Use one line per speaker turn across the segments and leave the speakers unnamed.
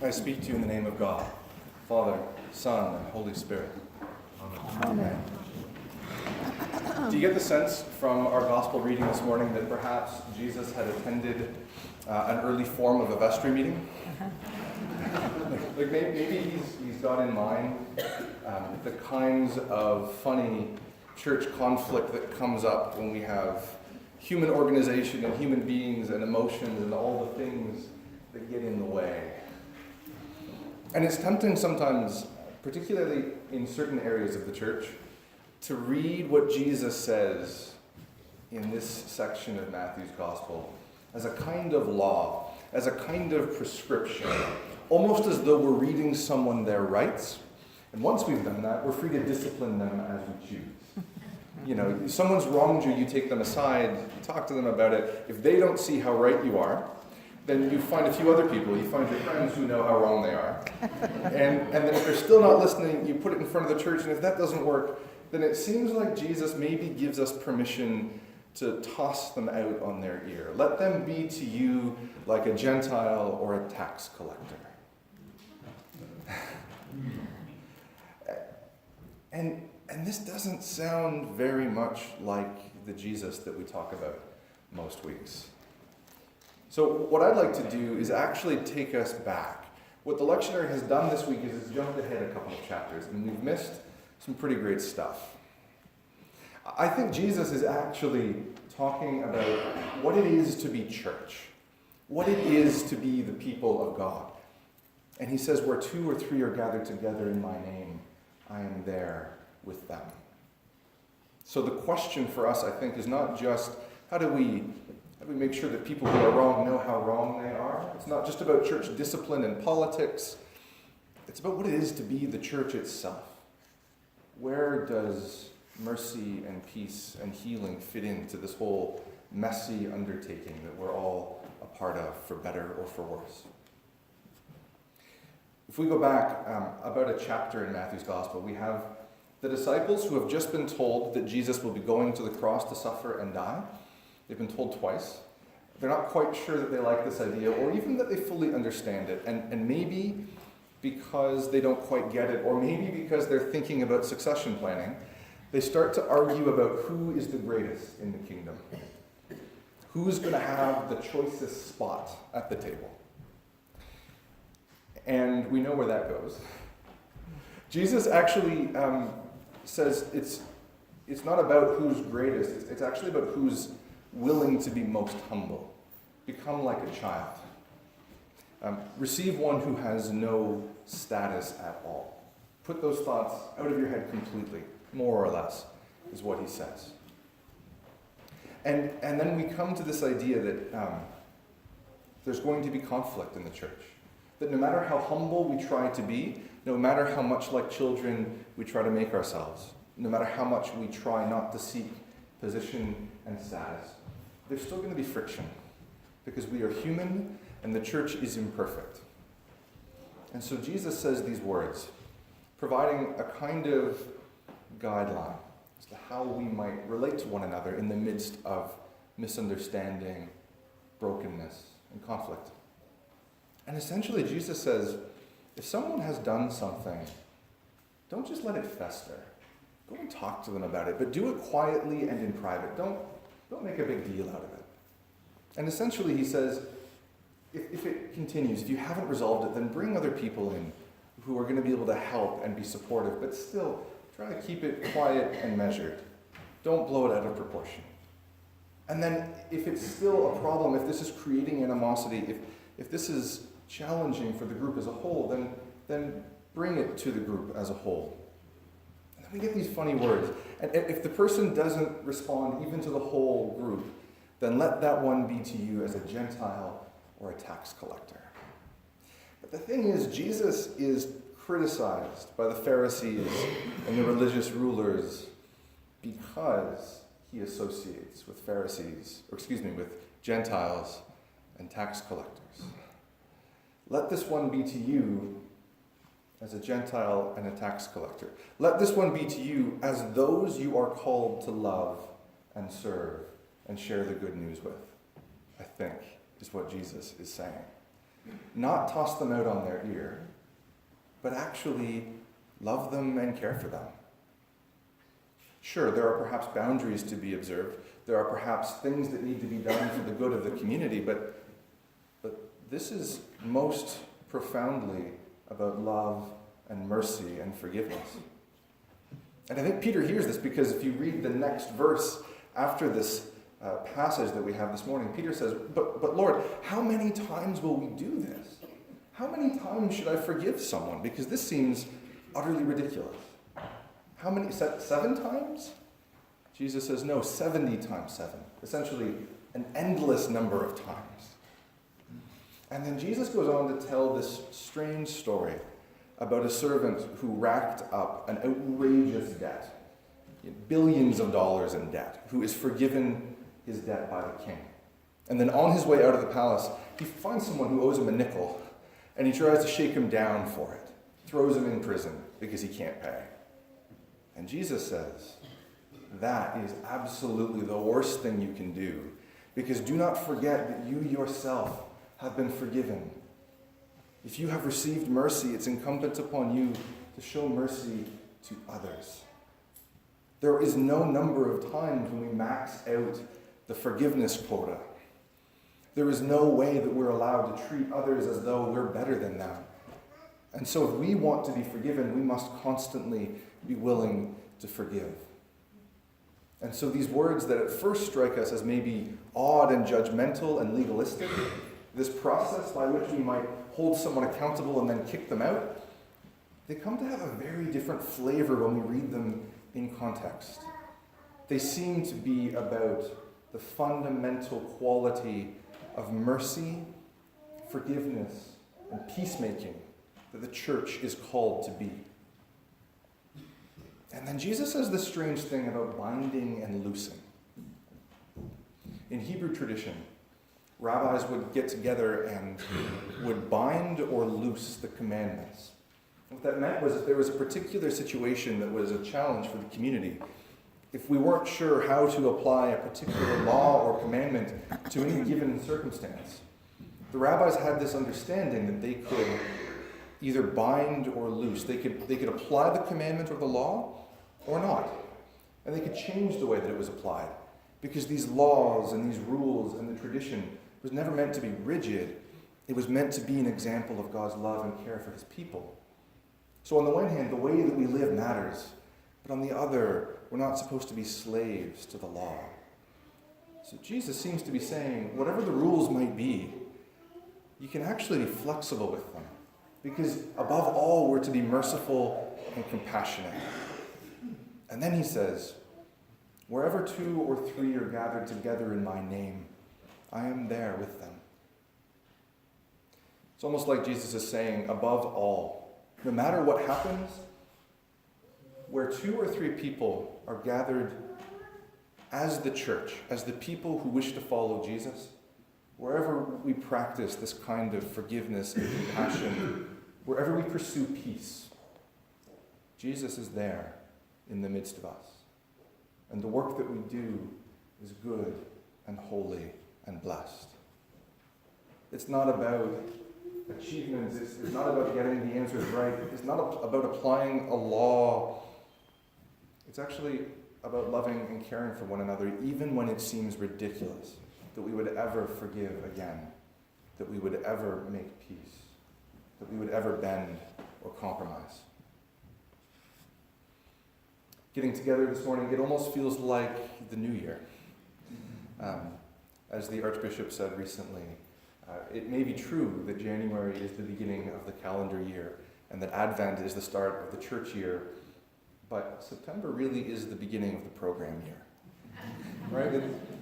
I speak to you in the name of God, Father, Son, and Holy Spirit. Amen. Do you get the sense from our gospel reading this morning that perhaps Jesus had attended an early form of a vestry meeting? Maybe he's got in mind the kinds of funny church conflict that comes up when we have human organization and human beings and emotions and all the things that get in the way. And it's tempting sometimes, particularly in certain areas of the church, to read what Jesus says in this section of Matthew's gospel as a kind of law, as a kind of prescription, almost as though we're reading someone their rights. And once we've done that, we're free to discipline them as we choose. You know, if someone's wronged you, you take them aside, talk to them about it. If they don't see how right you are, then you find a few other people. You find your friends who know how wrong they are. And then if they're still not listening, you put it in front of the church, and if that doesn't work, then it seems like Jesus maybe gives us permission to toss them out on their ear. Let them be to you like a Gentile or a tax collector. And this doesn't sound very much like the Jesus that we talk about most weeks. So what I'd like to do is actually take us back. What the lectionary has done this week is it's jumped ahead a couple of chapters, and we've missed some pretty great stuff. I think Jesus is actually talking about what it is to be church, what it is to be the people of God. And he says, where 2 or 3 are gathered together in my name, I am there with them. So the question for us, I think, is not just how do we make sure that people who are wrong know how wrong they are. It's not just about church discipline and politics. It's about what it is to be the church itself. Where does mercy and peace and healing fit into this whole messy undertaking that we're all a part of, for better or for worse? If we go back about a chapter in Matthew's Gospel, we have the disciples who have just been told that Jesus will be going to the cross to suffer and die. They've been told twice. They're not quite sure that they like this idea, or even that they fully understand it. And maybe because they don't quite get it, or maybe because they're thinking about succession planning, they start to argue about who is the greatest in the kingdom. Who's going to have the choicest spot at the table? And we know where that goes. Jesus actually says it's not about who's greatest. It's actually about who's willing to be most humble. Become like a child. Receive one who has no status at all. Put those thoughts out of your head completely, more or less, is what he says. And then we come to this idea that there's going to be conflict in the church. That no matter how humble we try to be, no matter how much like children we try to make ourselves, no matter how much we try not to seek position and status, there's still going to be friction because we are human and the church is imperfect. And so Jesus says these words, providing a kind of guideline as to how we might relate to one another in the midst of misunderstanding, brokenness, and conflict. And essentially, Jesus says, if someone has done something, don't just let it fester. Go and talk to them about it, but do it quietly and in private. Don't make a big deal out of it. And essentially, he says, if it continues, if you haven't resolved it, then bring other people in who are going to be able to help and be supportive, but still try to keep it quiet and measured. Don't blow it out of proportion. And then if it's still a problem, if this is creating animosity, if this is challenging for the group as a whole, then bring it to the group as a whole. And then we get these funny words. And if the person doesn't respond even to the whole group, then let that one be to you as a Gentile or a tax collector. But the thing is, Jesus is criticized by the Pharisees and the religious rulers because he associates with with Gentiles and tax collectors. Let this one be to you as a Gentile and a tax collector. Let this one be to you as those you are called to love and serve and share the good news with, I think, is what Jesus is saying. Not toss them out on their ear, but actually love them and care for them. Sure, there are perhaps boundaries to be observed. There are perhaps things that need to be done for the good of the community, but this is most profoundly about love and mercy and forgiveness. And I think Peter hears this because if you read the next verse after this passage that we have this morning, Peter says, but Lord, how many times will we do this? How many times should I forgive someone? Because this seems utterly ridiculous. How many? 7 times? Jesus says, no, 70 times 7. Essentially, an endless number of times. And then Jesus goes on to tell this strange story about a servant who racked up an outrageous debt, billions of dollars in debt, who is forgiven his debt by the king. And then on his way out of the palace, he finds someone who owes him a nickel, and he tries to shake him down for it, throws him in prison because he can't pay. And Jesus says, that is absolutely the worst thing you can do, because do not forget that you yourself have been forgiven. If you have received mercy, it's incumbent upon you to show mercy to others. There is no number of times when we max out the forgiveness quota. There is no way that we're allowed to treat others as though we're better than them. And so if we want to be forgiven, we must constantly be willing to forgive. And so these words that at first strike us as maybe odd and judgmental and legalistic, this process by which we might hold someone accountable and then kick them out, they come to have a very different flavor when we read them in context. They seem to be about the fundamental quality of mercy, forgiveness, and peacemaking that the church is called to be. And then Jesus says this strange thing about binding and loosing. In Hebrew tradition, rabbis would get together and would bind or loose the commandments. What that meant was if there was a particular situation that was a challenge for the community, if we weren't sure how to apply a particular law or commandment to any given circumstance, the rabbis had this understanding that they could either bind or loose. They could apply the commandment or the law or not. And they could change the way that it was applied, because these laws and these rules and the tradition was never meant to be rigid. It was meant to be an example of God's love and care for his people. So on the one hand, the way that we live matters, but on the other, we're not supposed to be slaves to the law. So Jesus seems to be saying, whatever the rules might be, you can actually be flexible with them, because above all, we're to be merciful and compassionate. And then he says, wherever 2 or 3 are gathered together in my name, I am there with them. It's almost like Jesus is saying, above all, no matter what happens, where 2 or 3 people are gathered as the church, as the people who wish to follow Jesus, wherever we practice this kind of forgiveness and compassion, wherever we pursue peace, Jesus is there in the midst of us. And the work that we do is good and holy and blessed. It's not about achievements. It's not about getting the answers right. It's not about applying a law. It's actually about loving and caring for one another, even when it seems ridiculous that we would ever forgive again, that we would ever make peace, that we would ever bend or compromise. Getting together this morning, it almost feels like the new year. As the Archbishop said recently, it may be true that January is the beginning of the calendar year and that Advent is the start of the church year, but September really is the beginning of the program year. Right?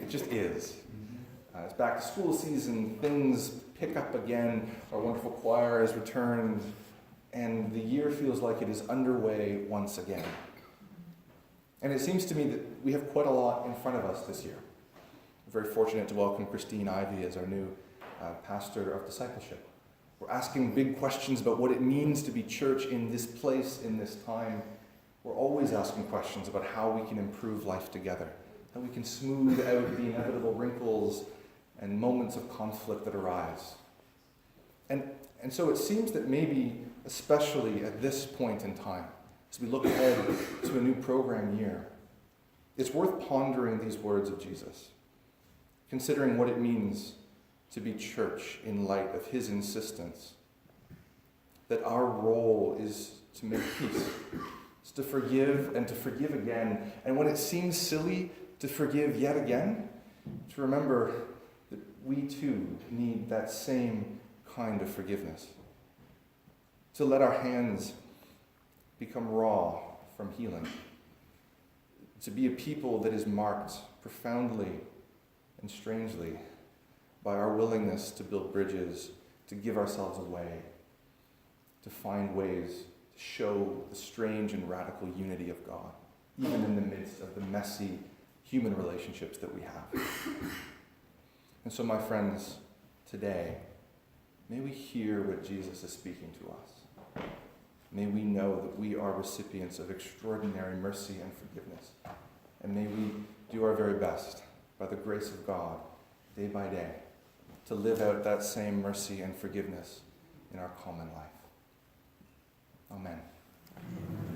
It just is. It's back to school season, things pick up again, our wonderful choir has returned, and the year feels like it is underway once again. And it seems to me that we have quite a lot in front of us this year. We're very fortunate to welcome Christine Ivy as our new pastor of discipleship. We're asking big questions about what it means to be church in this place, in this time. We're always asking questions about how we can improve life together, how we can smooth out the inevitable wrinkles and moments of conflict that arise. And so it seems that maybe, especially at this point in time, as we look ahead to a new program year, it's worth pondering these words of Jesus, considering what it means to be church in light of his insistence that our role is to make peace. It's to forgive and to forgive again. And when it seems silly to forgive yet again, to remember that we too need that same kind of forgiveness. To let our hands become raw from healing. To be a people that is marked profoundly and strangely by our willingness to build bridges, to give ourselves away, to find ways to show the strange and radical unity of God, even in the midst of the messy human relationships that we have. And so, my friends, today, may we hear what Jesus is speaking to us. May we know that we are recipients of extraordinary mercy and forgiveness. And may we do our very best, by the grace of God, day by day, to live out that same mercy and forgiveness in our common life. Amen.